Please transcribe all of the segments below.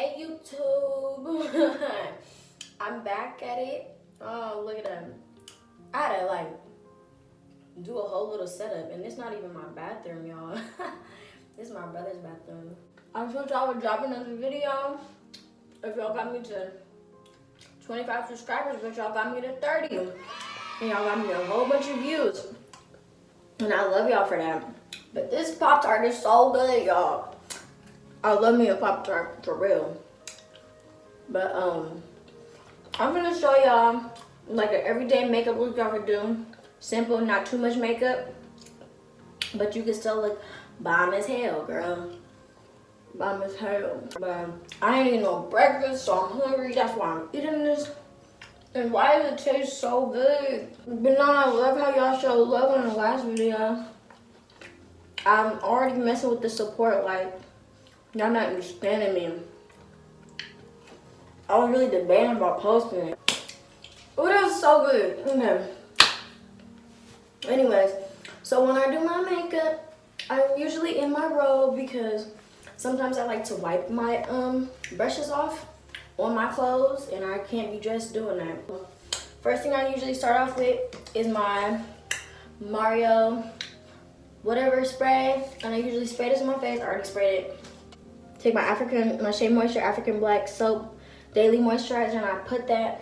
Hey YouTube, I'm back at it. Oh, look at that. I had to like do a whole little setup, and it's not even my bathroom, y'all. This is my brother's bathroom. I told y'all I would drop another video if y'all got me to 25 subscribers, but y'all got me to 30. And y'all got me a whole bunch of views. And I love y'all for that. But this Pop-Tart is so good, y'all. I love me a Pop-Tart for real. But I'm gonna show y'all like an everyday makeup look y'all could do. Simple, not too much makeup, but you can still look bomb as hell, girl. Bomb as hell. But I ain't eating no breakfast, so I'm hungry. That's why I'm eating this. And why does it taste so good? But no, I love how y'all showed love in the last video. I'm already messing with the support, like, y'all not understanding me. I was really debating about posting it. Oh, that was so good. Okay. Anyways, so when I do my makeup, I'm usually in my robe because sometimes I like to wipe my brushes off on my clothes, and I can't be dressed doing that. First thing I usually start off with is my Mario whatever spray, and I usually spray this on my face. I already sprayed it. Take my Shea Moisture African Black Soap Daily Moisturizer, and I put that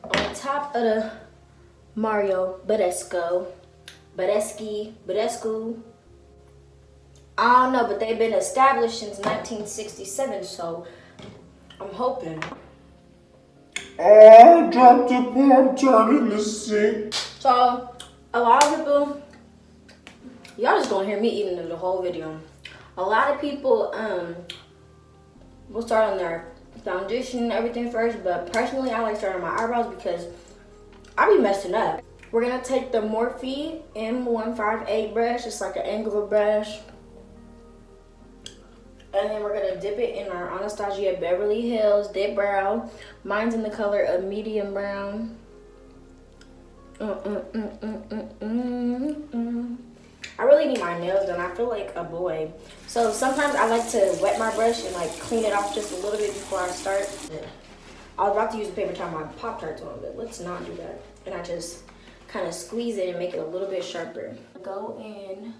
on top of the Mario Badescu. I don't know, but they've been established since 1967, so I'm hoping. I dropped a Pop-Tart in the sink. So, a lot of people, y'all just gonna hear me eating the whole video. A lot of people will start on their foundation and everything first, but personally I like starting on my eyebrows because I be messing up. We're gonna take the Morphe M158 brush, it's like an angular brush, and then we're gonna dip it in our Anastasia Beverly Hills Dip Brow. Mine's in the color of medium brown. I really need my nails done. I feel like a boy. So sometimes I like to wet my brush and like clean it off just a little bit before I start. I was about to use a paper towel, my Pop-Tarts on, but let's not do that. And I just kind of squeeze it and make it a little bit sharper. Go in.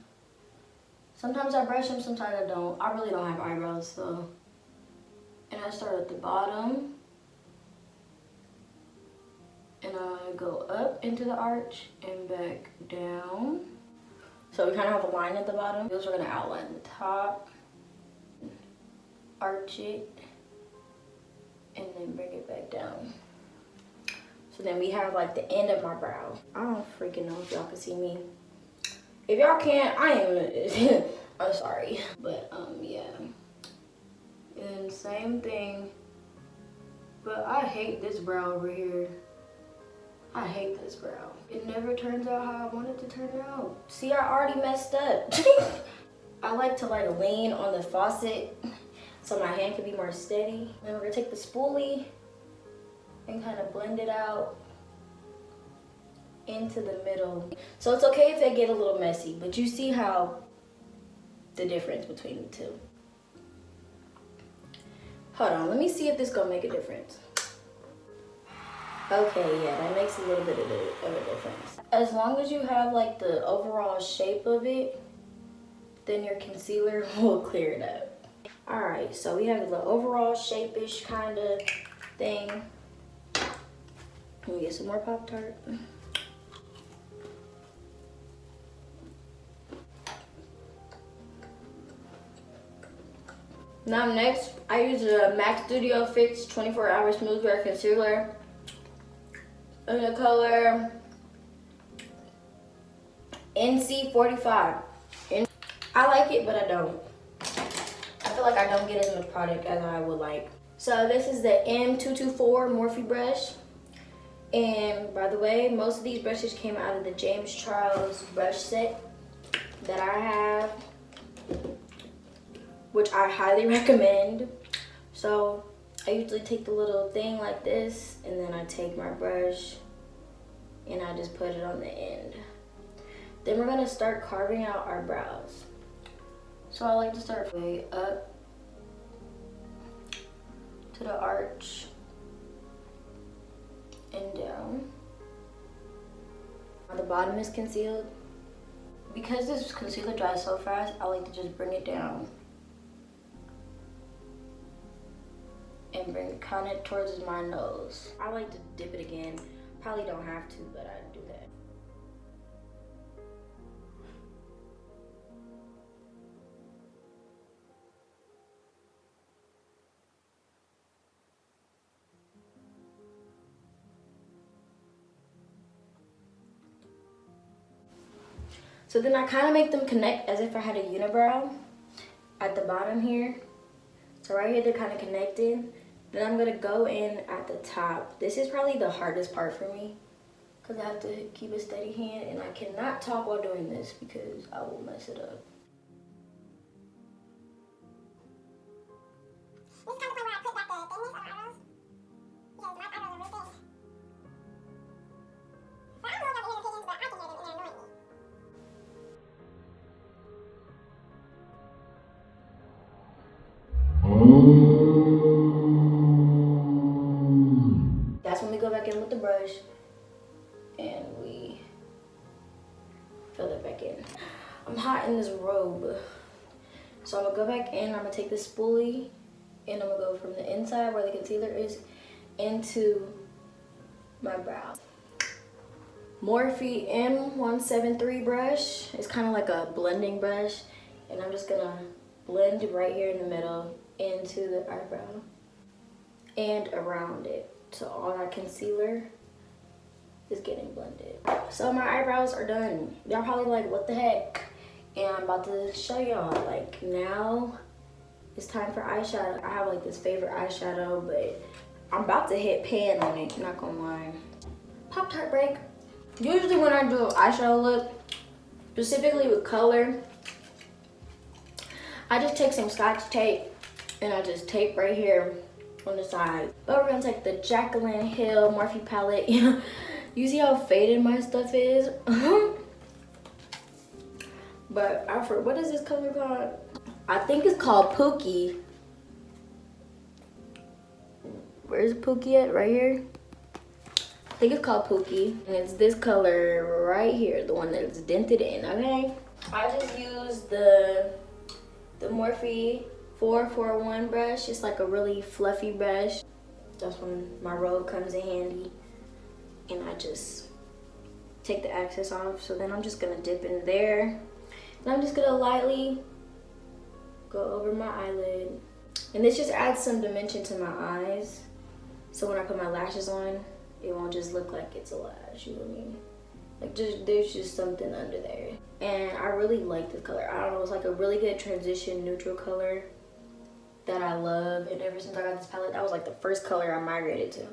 Sometimes I brush them, sometimes I don't. I really don't have eyebrows, so. And I start at the bottom. And I go up into the arch and back down. So we kind of have a line at the bottom. We're gonna outline the top, arch it, and then bring it back down. So then we have like the end of my brow. I don't freaking know if y'all can see me. If y'all can't, I am, I'm sorry. But yeah. And same thing, but I hate this brow over here. I hate this brow. It never turns out how I want it to turn out. See, I already messed up. I like to like lean on the faucet so my hand can be more steady. Then we're gonna take the spoolie and kind of blend it out into the middle. So it's okay if they get a little messy, but you see how the difference between the two. Hold on, let me see if this gonna make a difference. Okay, yeah, that makes a little bit of a difference. As long as you have like the overall shape of it, then your concealer will clear it up. All right, so we have the overall shape-ish kind of thing. Let me get some more Pop-Tart. Now next, I use a MAC Studio Fix 24-Hour Smooth Wear Concealer in the color NC45. I like it, but I don't. I feel like I don't get as much product as I would like. So this is the M224 Morphe brush. And by the way, most of these brushes came out of the James Charles brush set that I have, which I highly recommend. So I usually take the little thing like this, and then I take my brush and I just put it on the end. Then we're gonna start carving out our brows. So I like to start way up to the arch and down. The bottom is concealed. Because this concealer dries so fast, I like to just bring it down and bring it kind of towards my nose. I like to dip it again. Probably don't have to, but I do that. So then I kind of make them connect as if I had a unibrow at the bottom here. So right here they're kind of connected. Then I'm gonna go in at the top. This is probably the hardest part for me because I have to keep a steady hand and I cannot talk while doing this because I will mess it up. That's when we go back in with the brush and we fill it back in. I'm hot in this robe. So I'm gonna go back in, I'm gonna take the spoolie and I'm gonna go from the inside where the concealer is into my brow. Morphe M173 brush. It's kind of like a blending brush and I'm just gonna blend right here in the middle into the eyebrow and around it. So all that concealer is getting blended. So my eyebrows are done. Y'all probably like, what the heck? And I'm about to show y'all, like now it's time for eyeshadow. I have like this favorite eyeshadow, but I'm about to hit pan on it, not gonna lie. Pop-Tart break. Usually when I do an eyeshadow look, specifically with color, I just take some Scotch tape and I just tape right here on the side. But we're gonna take the Jaclyn Hill Morphe palette. You see how faded my stuff is? But I forgot, what is this color called? I think it's called Pookie. Where's Pookie at? Right here? I think it's called Pookie. And it's this color right here, the one that's dented in, okay? I just used the Morphe 441 brush. It's like a really fluffy brush. That's when my robe comes in handy. And I just take the excess off. So then I'm just gonna dip in there. And I'm just gonna lightly go over my eyelid. And this just adds some dimension to my eyes. So when I put my lashes on, it won't just look like it's a lash, you know what I mean? Like there's just something under there. And I really like this color. I don't know, it's like a really good transition neutral color that I love. And ever since I got this palette, that was like the first color I migrated to.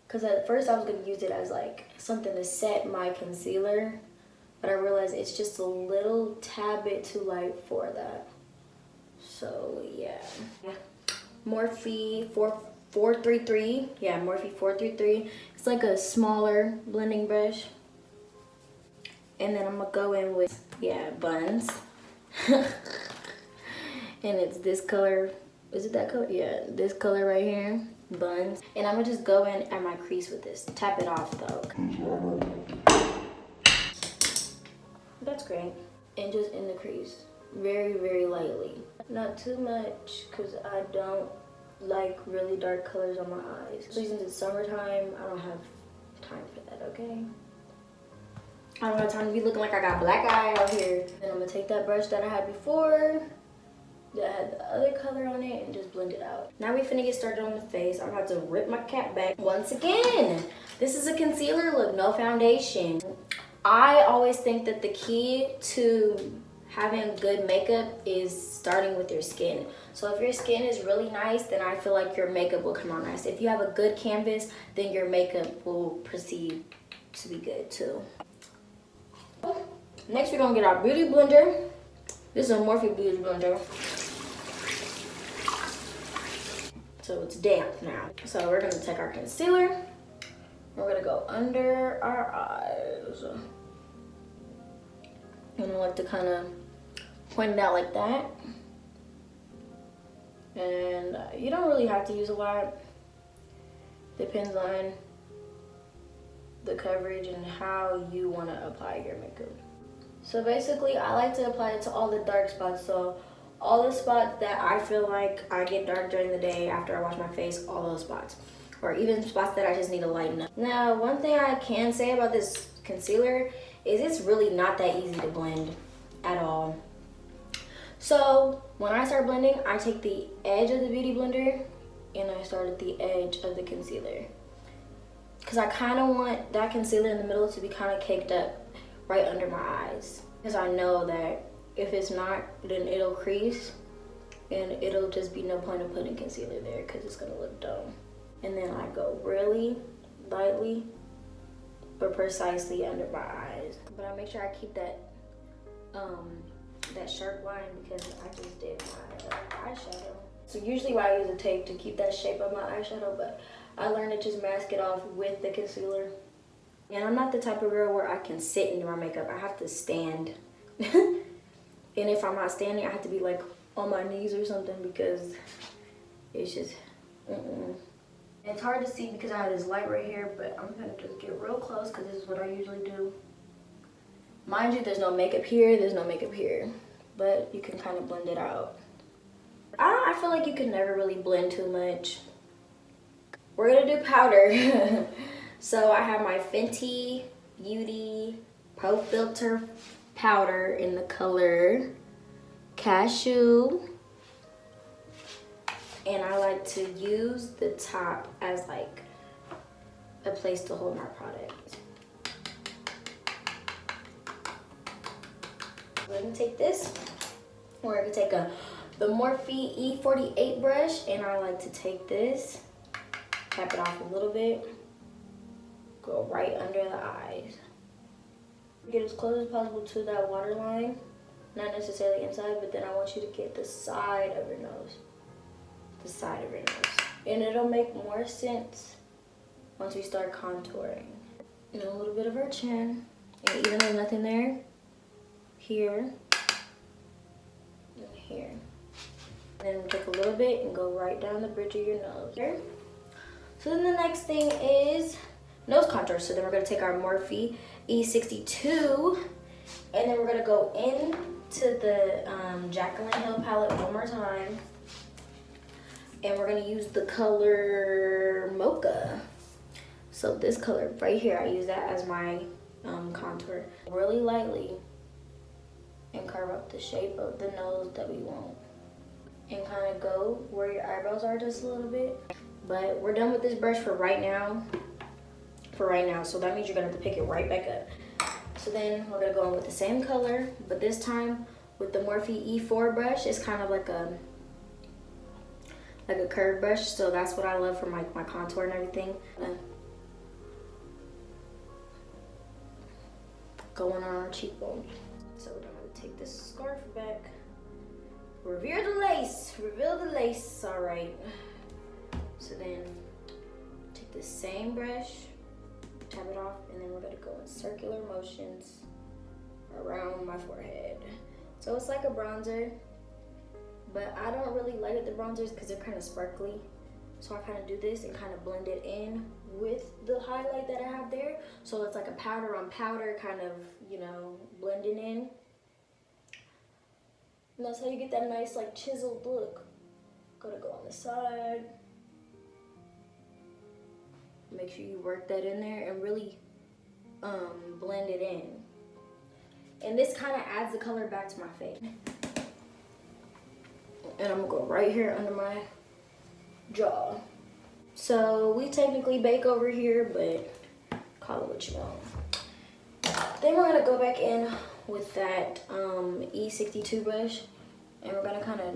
Cause at first I was gonna use it as like something to set my concealer, but I realized it's just a little tad bit too light for that. So yeah. Morphe 433. Yeah, Morphe 433. It's like a smaller blending brush. And then I'm gonna go in with, yeah, buns. And it's this color. Is it that color? Yeah, this color right here. Buns. And I'm gonna just go in at my crease with this. Tap it off though. That's great. And just in the crease. Very, very lightly. Not too much, because I don't like really dark colors on my eyes. Especially since it's summertime, I don't have time for that, okay? I don't have time to be looking like I got black eye out here. Then I'm gonna take that brush that I had before, that had the other color on it, and just blend it out. Now we finna get started on the face. I'm about to rip my cap back. Once again, this is a concealer look, no foundation. I always think that the key to having good makeup is starting with your skin. So if your skin is really nice, then I feel like your makeup will come out nice. If you have a good canvas, then your makeup will proceed to be good too. Next, we're gonna get our beauty blender. This is a Morphe beauty blender. So it's damp now. So we're gonna take our concealer. We're gonna go under our eyes. And I like to kind of point it out like that. And you don't really have to use a lot. Depends on the coverage and how you want to apply your makeup. So basically, I like to apply it to all the dark spots. So all the spots that I feel like I get dark during the day after I wash my face, all those spots. Or even spots that I just need to lighten up. Now, one thing I can say about this concealer is it's really not that easy to blend at all. So when I start blending, I take the edge of the Beauty Blender and I start at the edge of the concealer. Because I kind of want that concealer in the middle to be kind of caked up right under my eyes. Because I know that if it's not, then it'll crease and it'll just be no point of putting concealer there because it's going to look dumb. And then I go really lightly but precisely under my eyes. But I make sure I keep that that sharp line because I just did my eyeshadow. So usually I use a tape to keep that shape of my eyeshadow, but I learned to just mask it off with the concealer. And I'm not the type of girl where I can sit and do my makeup. I have to stand. And if I'm not standing, I have to be like on my knees or something because it's just, It's hard to see because I have this light right here, but I'm gonna just get real close because this is what I usually do. Mind you, there's no makeup here, there's no makeup here, but you can kind of blend it out. I feel like you can never really blend too much. We're gonna do powder. So I have my Fenty Beauty Pro Filter powder in the color Cashew. And I like to use the top as like a place to hold my product. We're gonna take this. We're gonna take the Morphe E48 brush, and I like to take this, tap it off a little bit, go right under the eyes. Get as close as possible to that waterline, not necessarily inside, but then I want you to get the side of your nose. The side of your nose. And it'll make more sense once we start contouring. And a little bit of our chin. And even though there's nothing there, here, and here. And then we'll take a little bit and go right down the bridge of your nose. Here. So then the next thing is nose contour. So then we're gonna take our Morphe E62 and then we're gonna go into the Jaclyn Hill palette one more time. And we're gonna use the color Mocha. So this color right here, I use that as my contour. Really lightly and carve up the shape of the nose that we want. And kind of go where your eyebrows are just a little bit. But we're done with this brush for right now. So that means you're gonna have to pick it right back up. So then we're gonna go in with the same color, but this time with the Morphe E4 brush, it's kind of like a curved brush, so that's what I love for my contour and everything. Going on our cheekbone. So we're gonna take this scarf back. Reveal the lace, all right. So then take the same brush, tap it off, and then we're gonna go in circular motions around my forehead. So it's like a bronzer. But I don't really like the bronzers because they're kind of sparkly. So I kind of do this and kind of blend it in with the highlight that I have there. So it's like a powder on powder kind of, you know, blending in. And that's how you get that nice like chiseled look. Gonna go on the side. Make sure you work that in there and really blend it in. And this kind of adds the color back to my face. And I'm gonna go right here under my jaw. So we technically bake over here, but call it what you want. Then we're gonna go back in with that E62 brush, and we're gonna kind of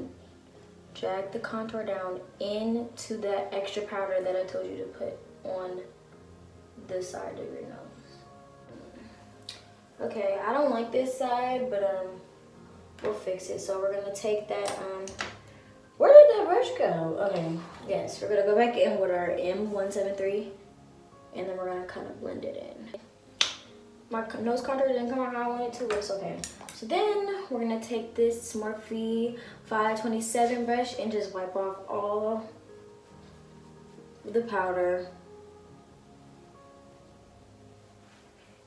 drag the contour down into that extra powder that I told you to put on the side of your nose. Okay, I don't like this side, but we'll fix it. So we're gonna take that, where did that brush go? Okay, yes, we're gonna go back in with our M173, and then we're gonna kind of blend it in. My nose contour didn't come out how I wanted it to, but it's okay. So then we're gonna take this Morphe 527 brush and just wipe off all the powder.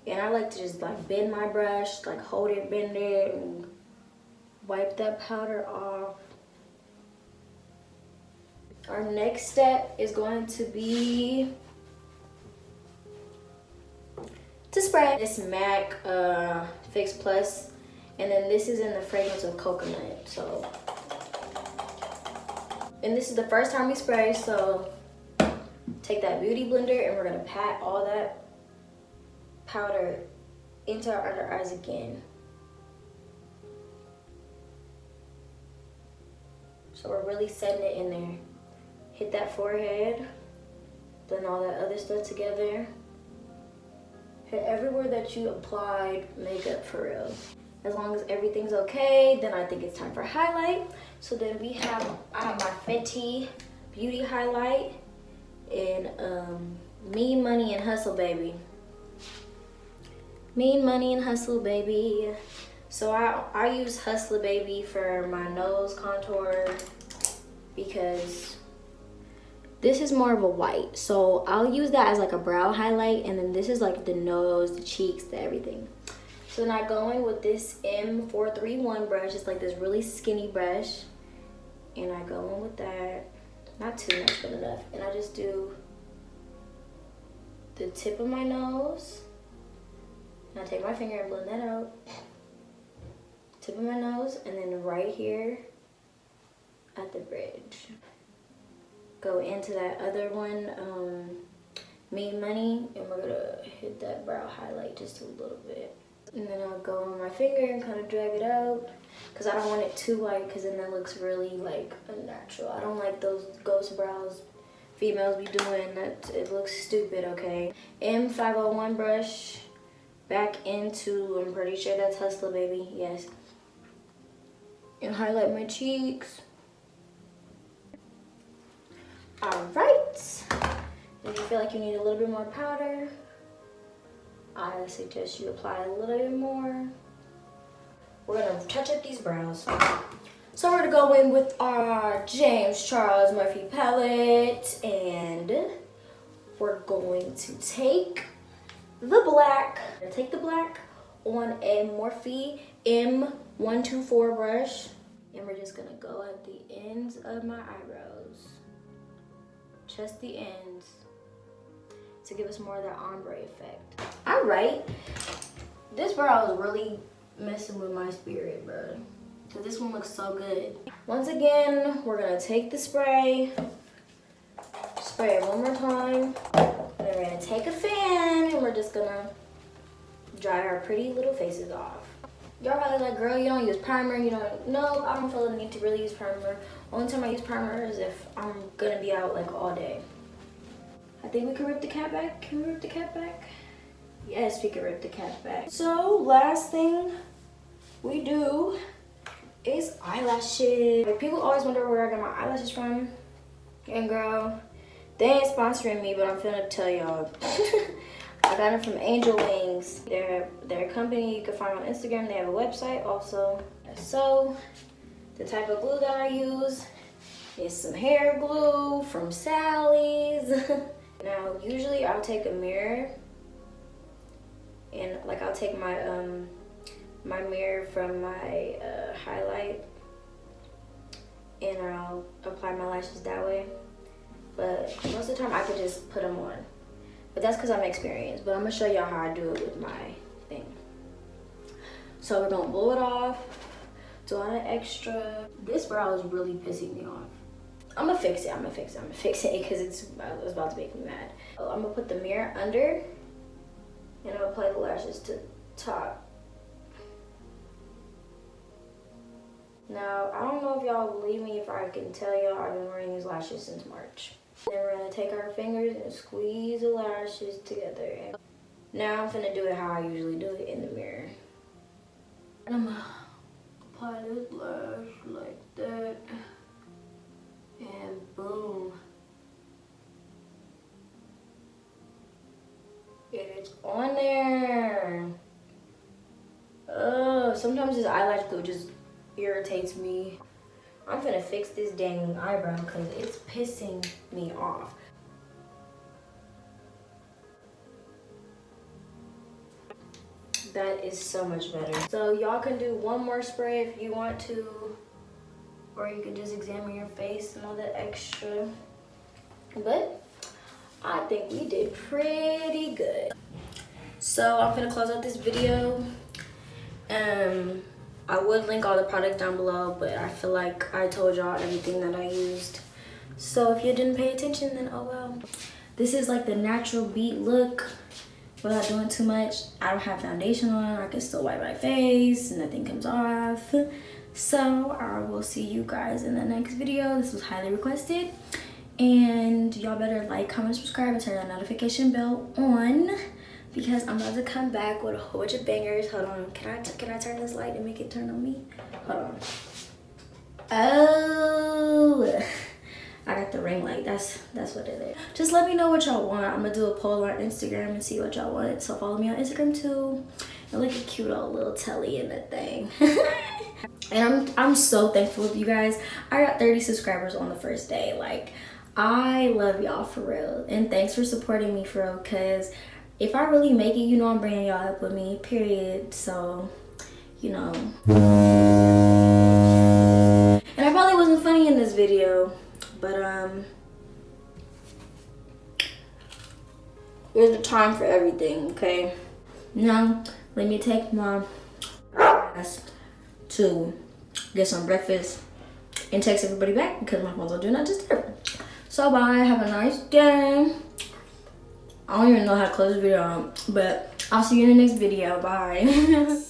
And I like to just like bend my brush, like hold it, bend it, and wipe that powder off. Our next step is going to be to spray this MAC Fix Plus, and then this is in the fragrance of coconut. So, and this is the first time we spray, so take that beauty blender and we're gonna pat all that powder into our under eyes again. So we're really setting it in there. Hit that forehead, blend all that other stuff together. Hit everywhere that you applied makeup for real. As long as everything's okay, then I think it's time for highlight. So then I have my Fenty Beauty highlight in Mean Money and Hustle Baby. Mean Money and Hustle Baby. So I use Hustle Baby for my nose contour because this is more of a white. So I'll use that as like a brow highlight, and then this is like the nose, the cheeks, the everything. So then I go in with this M431 brush. It's like this really skinny brush. And I go in with that. Not too much, but enough. And I just do the tip of my nose. And I take my finger and blend that out. Tip of my nose, and then right here at the bridge. Go into that other one, Mean Money, and we're gonna hit that brow highlight just a little bit. And then I'll go on my finger and kind of drag it out, because I don't want it too light, because then that looks really like unnatural. I don't like those ghost brows females be doing. That it looks stupid, okay? M501 brush, back into, I'm pretty sure that's Hustler Baby, yes. And highlight my cheeks. All right. If you feel like you need a little bit more powder, I suggest you apply a little bit more. We're gonna touch up these brows. So we're gonna go in with our James Charles Murphy palette, and we're going to take the black. Take the black on a Morphe M124 brush, and we're just gonna go at the ends of my eyebrows, just the ends, to give us more of that ombre effect. All right, this brow is really messing with my spirit, bro, because this one looks so good. Once again, we're gonna take the spray it one more time, and then we're gonna take a fan, and we're just gonna dry our pretty little faces off. Y'all probably like, girl, you don't use primer, you don't. No, I don't feel the need to really use primer. Only time I use primer is if I'm gonna be out like all day. I think we can rip the cap back. Can we rip the cap back? Yes, we can rip the cap back. So last thing we do is eyelashes. Like, people always wonder where I got my eyelashes from. And girl, they ain't sponsoring me, but I'm finna tell y'all. I got them from Angel Wings. They're a company you can find on Instagram. They have a website also. So the type of glue that I use is some hair glue from Sally's. Now, usually I'll take a mirror, and like I'll take my my mirror from my highlight, and I'll apply my lashes that way. But most of the time I could just put them on. But that's because I'm experienced. But I'm gonna show y'all how I do it with my thing. So we're gonna blow it off, do all that extra. This brow is really pissing me off. I'm gonna fix it because it's about to make me mad. So I'm gonna put the mirror under, and I'll apply the lashes to top. Now, I don't know if y'all believe me if I can tell y'all I've been wearing these lashes since March. Then we're gonna take our fingers and squeeze the lashes together. Now I'm finna do it how I usually do it in the mirror. And I'm gonna apply this lash like that. And boom. And it's on there. Oh. know. Sometimes this eyelash glue just irritates me. I'm finna fix this dang eyebrow because it's pissing me off. That is so much better. So y'all can do one more spray if you want to, or you can just examine your face and all that extra. But I think we did pretty good. So I'm gonna close out this video. I would link all the products down below, but I feel like I told y'all everything that I used. So if you didn't pay attention, then oh well. This is like the natural beat look without doing too much. I don't have foundation on. I can still wipe my face. Nothing comes off. So I will see you guys in the next video. This was highly requested. And y'all better like, comment, subscribe, and turn that notification bell on, because I'm about to come back with a whole bunch of bangers. Hold on, can I turn this light and make it turn on me? Hold on. Oh, I got the ring light. That's what it is. Just let me know what y'all want. I'm gonna do a poll on Instagram and see what y'all want. So follow me on Instagram too. And look at cute old little Telly in that thing. And I'm so thankful with you guys. I got 30 subscribers on the first day. Like, I love y'all for real. And thanks for supporting me for real, because if I really make it, you know I'm bringing y'all up with me, period. So, you know. And I probably wasn't funny in this video, but there's a time for everything, okay? Now, let me take my ass to get some breakfast and text everybody back because my phone's on Do Not Disturb. So bye, have a nice day. I don't even know how to close the video, but I'll see you in the next video. Bye.